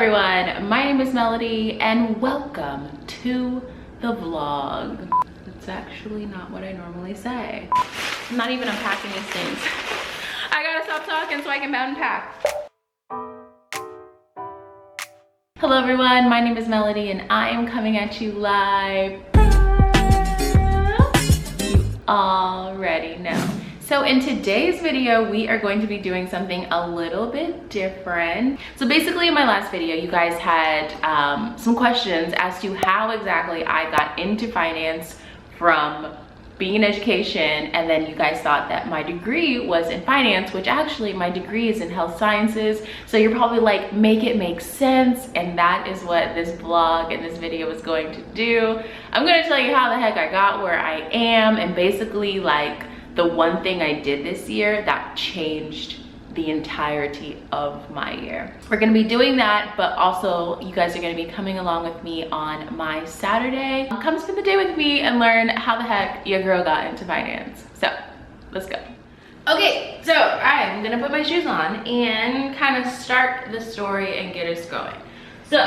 everyone, my name is Melody and welcome to the vlog. It's actually not what I normally say. I'm not even unpacking these things. I gotta stop talking so I can unpack. Hello everyone, my name is Melody and I am coming at you live. You already know. So in today's video, we are going to be doing something a little bit different. So basically in my last video, you guys had some questions as to how exactly I got into finance from being in education, and then you guys thought that my degree was in finance, which actually my degree is in health sciences. So you're probably like, make it make sense, and that is what this vlog and this video is going to do. I'm gonna tell you how the heck I got where I am, and basically like the one thing I did this year that changed the entirety of my year. We're gonna be doing that, but also you guys are gonna be coming along with me on my Saturday. Come spend the day with me and learn how the heck your girl got into finance. So let's go. Okay, so I'm gonna put my shoes on and kind of start the story and get us going. So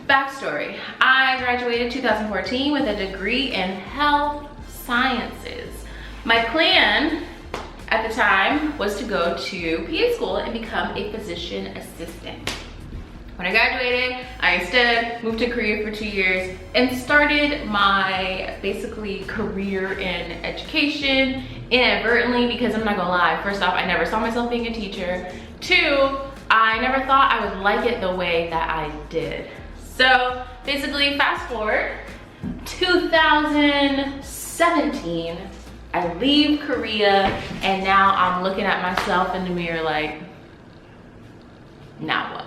backstory, I graduated 2014 with a degree in health sciences. My plan at the time was to go to PA school and become a physician assistant. When I graduated, I instead moved to Korea for 2 years and started my basically career in education inadvertently, because I'm not gonna lie, first off, I never saw myself being a teacher. Two, I never thought I would like it the way that I did. So basically fast forward, 2017, I leave Korea and now I'm looking at myself in the mirror like, now what?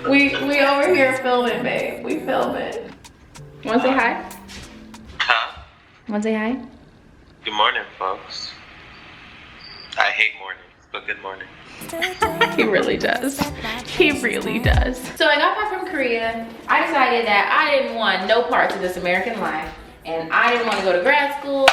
We over here filming, babe. We filming. Wanna say hi? Huh? Wanna say hi? Good morning, folks. I hate mornings, but good morning. He really does. He really does. So I got back from Korea. I decided that I didn't want no parts of this American life, and I didn't want to go to grad school.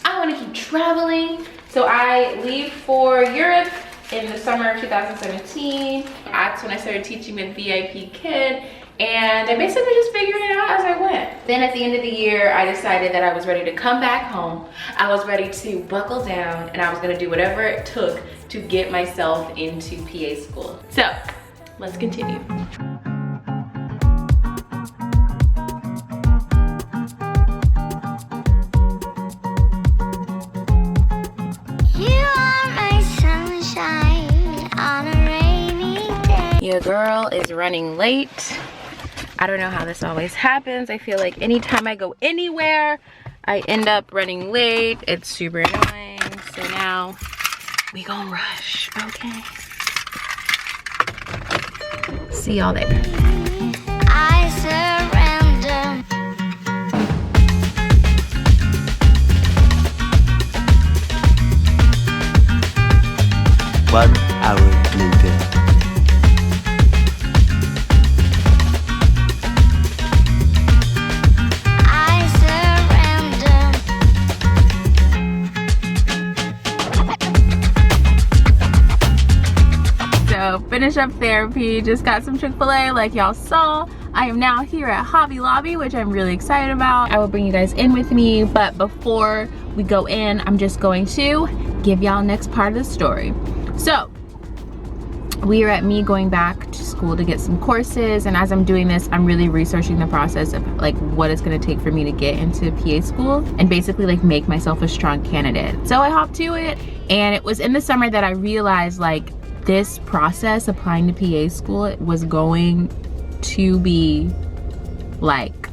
I want to keep traveling. So I leave for Europe in the summer of 2017. That's when I started teaching with VIPKID. And I basically just figured it out as I went. Then at the end of the year, I decided that I was ready to come back home. I was ready to buckle down, and I was gonna do whatever it took to get myself into PA school. So, let's continue. You are my sunshine on a rainy day. Your girl is running late. I don't know how this always happens. I feel like anytime I go anywhere, I end up running late. It's super annoying. So now we gonna rush, okay? See y'all there. I surrender. One hour later. Finish up therapy, just got some Chick-fil-A like y'all saw. I am now here at Hobby Lobby, which I'm really excited about. I will bring you guys in with me, but before we go in, I'm just going to give y'all next part of the story. So we are at me going back to school to get some courses, and as I'm doing this, I'm really researching the process of like what it's gonna take for me to get into PA school and basically like make myself a strong candidate. So I hopped to it, and it was in the summer that I realized like this process applying to PA school was going to be like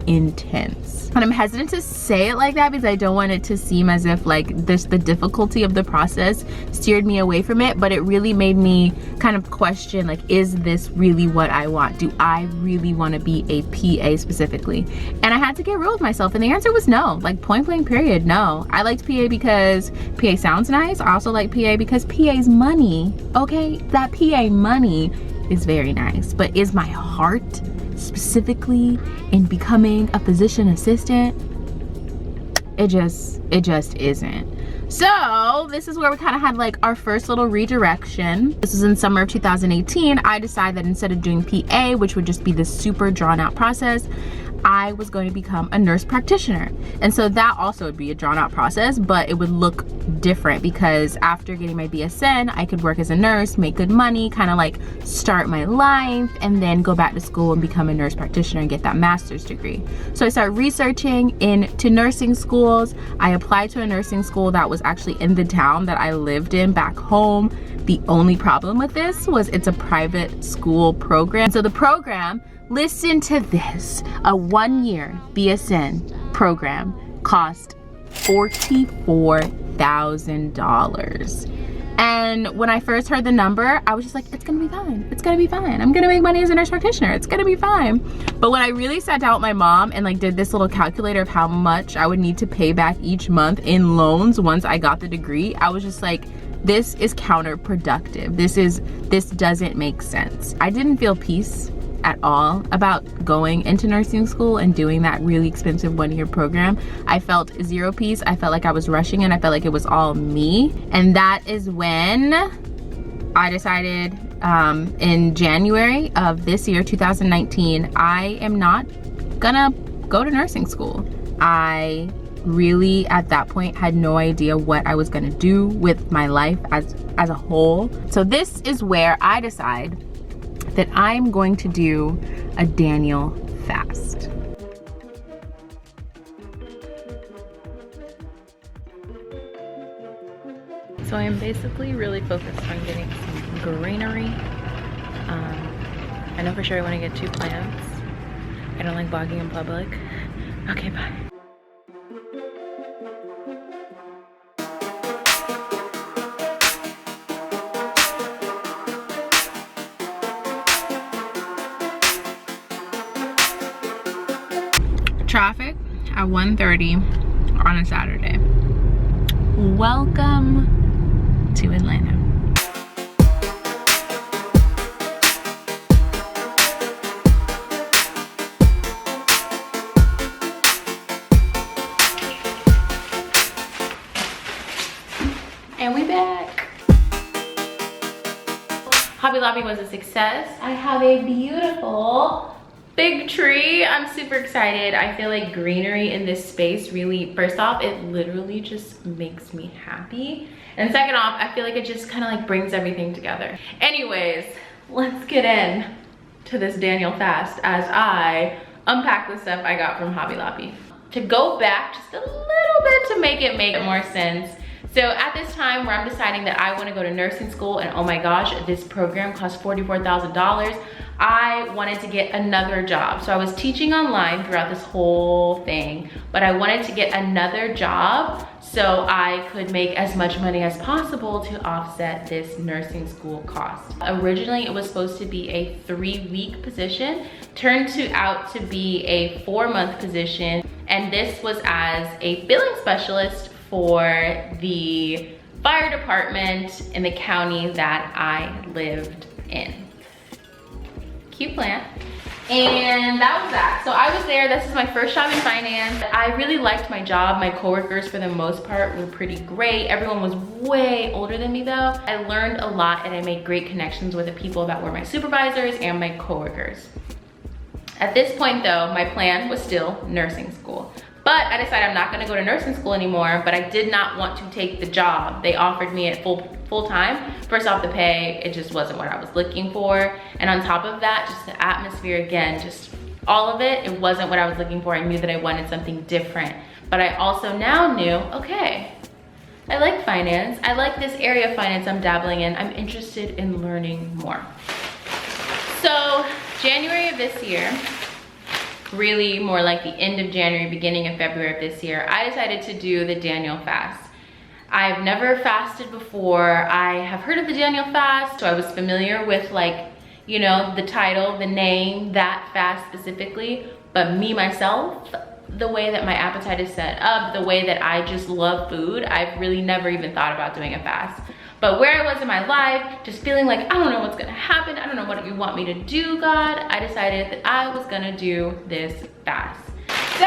intense. And I'm hesitant to say it like that because I don't want it to seem as if like the difficulty of the process steered me away from it, but it really made me kind of question like, is this really what I want? Do I really want to be a PA specifically? And I had to get real with myself, and the answer was no, like point blank period, no. I liked PA because PA sounds nice. I also like PA because PA's money, okay? That PA money is very nice, but is my heart specifically in becoming a physician assistant? It just isn't. So this is where we kind of had like our first little redirection. This was in summer of 2018. I decided that instead of doing PA, which would just be this super drawn out process, I was going to become a nurse practitioner. And so that also would be a drawn out process, but it would look different because after getting my BSN, I could work as a nurse, make good money, kind of like start my life, and then go back to school and become a nurse practitioner and get that master's degree. So I started researching into nursing schools. I applied to a nursing school that was actually in the town that I lived in back home. The only problem with this was it's a private school program. So the program, listen to this, a 1-year BSN program cost $44,000. And when I first heard the number, I was just like, it's gonna be fine. It's gonna be fine. I'm gonna make money as a nurse practitioner. It's gonna be fine. But when I really sat down with my mom and like did this little calculator of how much I would need to pay back each month in loans once I got the degree, I was just like, this is counterproductive. This doesn't make sense. I didn't feel peace at all about going into nursing school and doing that really expensive 1-year program. I felt zero peace. I felt like I was rushing and I felt like it was all me. And that is when I decided in January of this year, 2019, I am not gonna go to nursing school. I really at that point had no idea what I was gonna do with my life as a whole. So this is where I decide that I'm going to do a Daniel fast. So I am basically really focused on getting some greenery. I know for sure I want to get 2 plants. I don't like vlogging in public. Okay, bye. Traffic at 1:30 on a Saturday. Welcome to Atlanta. And we back. Hobby Lobby was a success. I have a beautiful big tree. I'm super excited. I feel like greenery in this space really, first off, it literally just makes me happy. And second off, I feel like it just kind of like brings everything together. Anyways, let's get in to this Daniel fast as I unpack the stuff I got from Hobby Lobby. To go back just a little bit to make it make more sense. So at this time where I'm deciding that I want to go to nursing school, and oh my gosh, this program costs $44,000, I wanted to get another job. So I was teaching online throughout this whole thing, but I wanted to get another job so I could make as much money as possible to offset this nursing school cost. Originally, it was supposed to be a 3-week position, turned out to be a 4-month position, and this was as a billing specialist for the fire department in the county that I lived in. Cute plant. And that was that. So I was there. This is my first job in finance. I really liked my job. My coworkers, for the most part, were pretty great. Everyone was way older than me though. I learned a lot and I made great connections with the people that were my supervisors and my coworkers. At this point though, my plan was still nursing school. But I decided I'm not gonna go to nursing school anymore, but I did not want to take the job. They offered me it full time. First off, the pay, it just wasn't what I was looking for. And on top of that, just the atmosphere, again, just all of it, it wasn't what I was looking for. I knew that I wanted something different. But I also now knew, okay, I like finance. I like this area of finance I'm dabbling in. I'm interested in learning more. So January of this year, really more like the end of January, beginning of February of this year, I decided to do the Daniel fast. I've never fasted before. I have heard of the Daniel fast, so I was familiar with, like, you know, the title, the name, that fast specifically, but me myself, the way that my appetite is set up, the way that I just love food, I've really never even thought about doing a fast. But where I was in my life, just feeling like, I don't know what's gonna happen. I don't know what you want me to do, God. I decided that I was gonna do this fast. So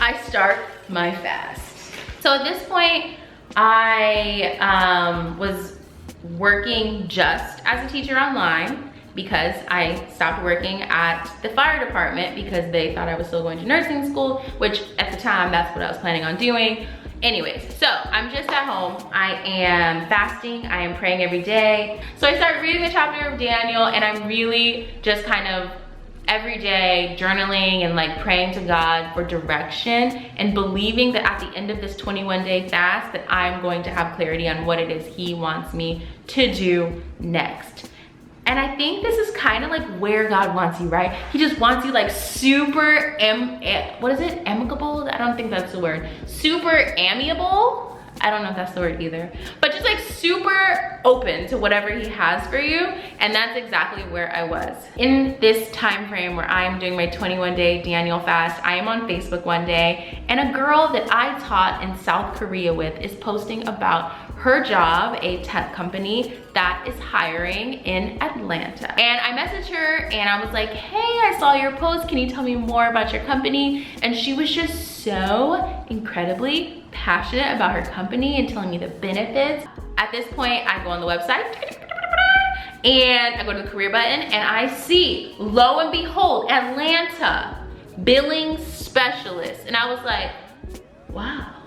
I start my fast. So at this point, I was working just as a teacher online because I stopped working at the fire department because they thought I was still going to nursing school, which at the time, that's what I was planning on doing. Anyways, so I'm just at home. I am fasting, I am praying every day. So I start reading the chapter of Daniel, and I'm really just kind of every day journaling and like praying to God for direction and believing that at the end of this 21-day fast that I'm going to have clarity on what it is He wants me to do next. And I think this is kind of like where God wants you, right? He just wants you like super, what is it? Amicable? I don't think that's the word. Super amiable? I don't know if that's the word either. But just like super open to whatever He has for you. And that's exactly where I was. In this time frame where I am doing my 21-day Daniel fast, I am on Facebook one day, and a girl that I taught in South Korea with is posting about her job, a tech company that is hiring in Atlanta. And I messaged her and I was like, hey, I saw your post. Can you tell me more about your company? And she was just so incredibly passionate about her company and telling me the benefits. At this point, I go on the website and I go to the career button and I see, lo and behold, Atlanta billing specialist. And I was like, wow.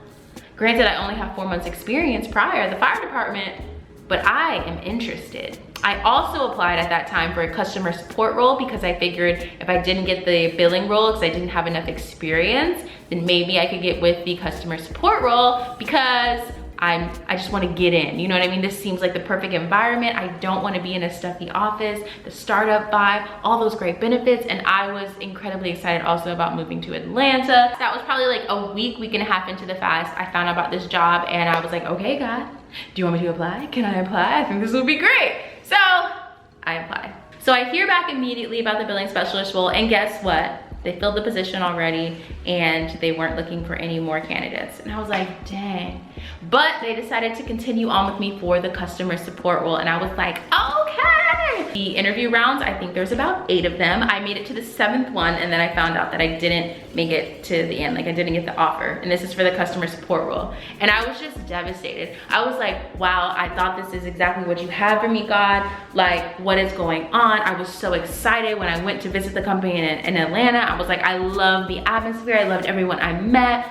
Granted, I only have 4 months experience prior at the fire department, but I am interested. I also applied at that time for a customer support role because I figured if I didn't get the billing role because I didn't have enough experience, then maybe I could get with the customer support role because I just want to get in, you know what I mean? This seems like the perfect environment. I don't want to be in a stuffy office, the startup vibe, all those great benefits. And I was incredibly excited also about moving to Atlanta. That was probably like a week and a half into the fast. I found out about this job and I was like, okay, God, do you want me to apply? Can I apply? I think this would be great. So I applied. So I hear back immediately about the billing specialist role, and guess what? They filled the position already and they weren't looking for any more candidates. And I was like, dang. But they decided to continue on with me for the customer support role. And I was like, okay. The interview rounds, I think there's about 8 of them. I made it to the 7th one and then I found out that I didn't make it to the end. Like I didn't get the offer. And this is for the customer support role. And I was just devastated. I was like, wow, I thought this is exactly what you had for me, God. Like, what is going on? I was so excited when I went to visit the company in Atlanta. I was like, I love the atmosphere. I loved everyone I met.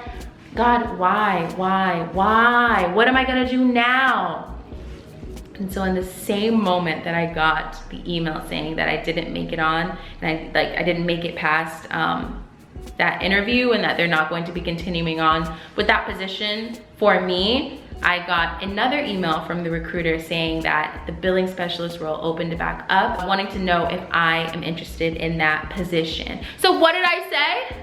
God, why? What am I gonna do now? And so in the same moment that I got the email saying that I didn't make it on, and I didn't make it past that interview and that they're not going to be continuing on with that position for me, I got another email from the recruiter saying that the billing specialist role opened back up, wanting to know if I am interested in that position. So what did I say?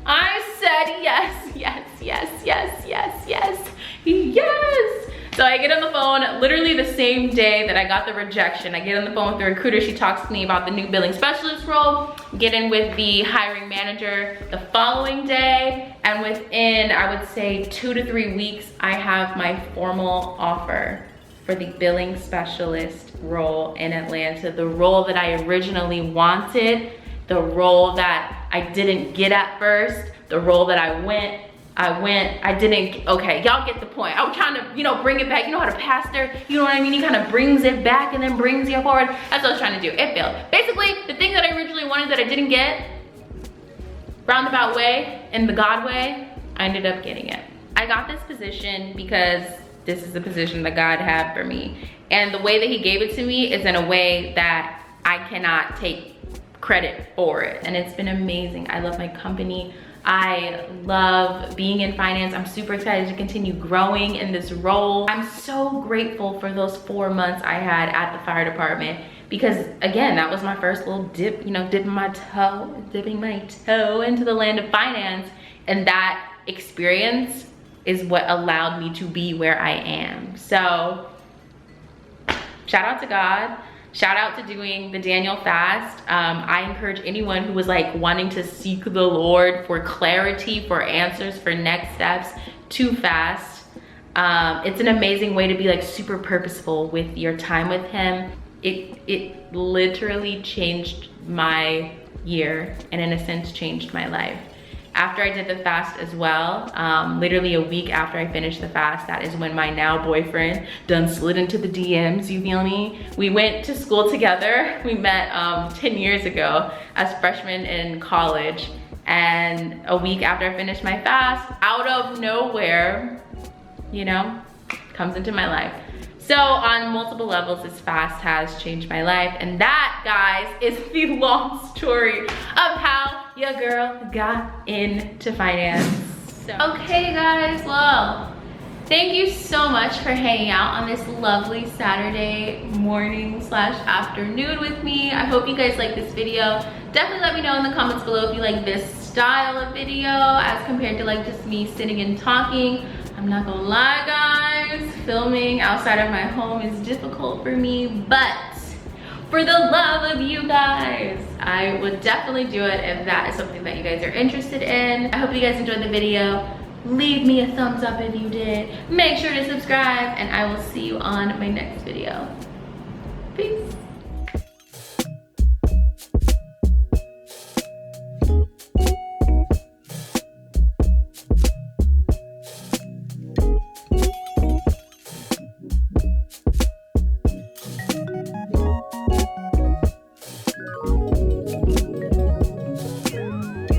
I said yes, yes, yes, yes, yes, yes, yes. So I get on the phone literally the same day that I got the rejection. I get on the phone with the recruiter. She talks to me about the new billing specialist role, get in with the hiring manager the following day. And within, I would say 2 to 3 weeks, I have my formal offer for the billing specialist role in Atlanta. The role that I originally wanted, the role that I didn't get at first, the role that I didn't, okay, y'all get the point. I'm trying to, you know, bring it back. You know how to pastor, you know what I mean? He kind of brings it back and then brings you forward. That's what I was trying to do. It failed. Basically, the thing that I originally wanted that I didn't get, roundabout way, in the God way, I ended up getting it. I got this position because this is the position that God had for me. And the way that He gave it to me is in a way that I cannot take credit for it. And it's been amazing. I love my company. I love being in finance. I'm super excited to continue growing in this role. I'm so grateful for those 4 months I had at the fire department because again, that was my first little dip, you know, dipping my toe into the land of finance. And that experience is what allowed me to be where I am. So shout out to God. Shout out to doing the Daniel fast. I encourage anyone who was like wanting to seek the Lord for clarity, for answers, for next steps to fast. It's an amazing way to be like super purposeful with your time with him. It literally changed my year, and in a sense changed my life. After I did the fast as well, literally a week after I finished the fast, that is when my now boyfriend done slid into the DMs, you feel me? We went to school together. We met 10 years ago as freshmen in college. And a week after I finished my fast, out of nowhere, you know, comes into my life. So on multiple levels, this fast has changed my life. And that, guys, is the long story of how your girl got into finance. So. Okay, guys, well, thank you so much for hanging out on this lovely Saturday morning / afternoon with me. I hope you guys like this video. Definitely let me know in the comments below if you like this style of video as compared to like just me sitting and talking. I'm not gonna lie, guys, filming outside of my home is difficult for me, but for the love of you guys, I would definitely do it if that is something that you guys are interested in. I hope you guys enjoyed the video. Leave me a thumbs up if you did. Make sure to subscribe, and I will see you on my next video. Peace.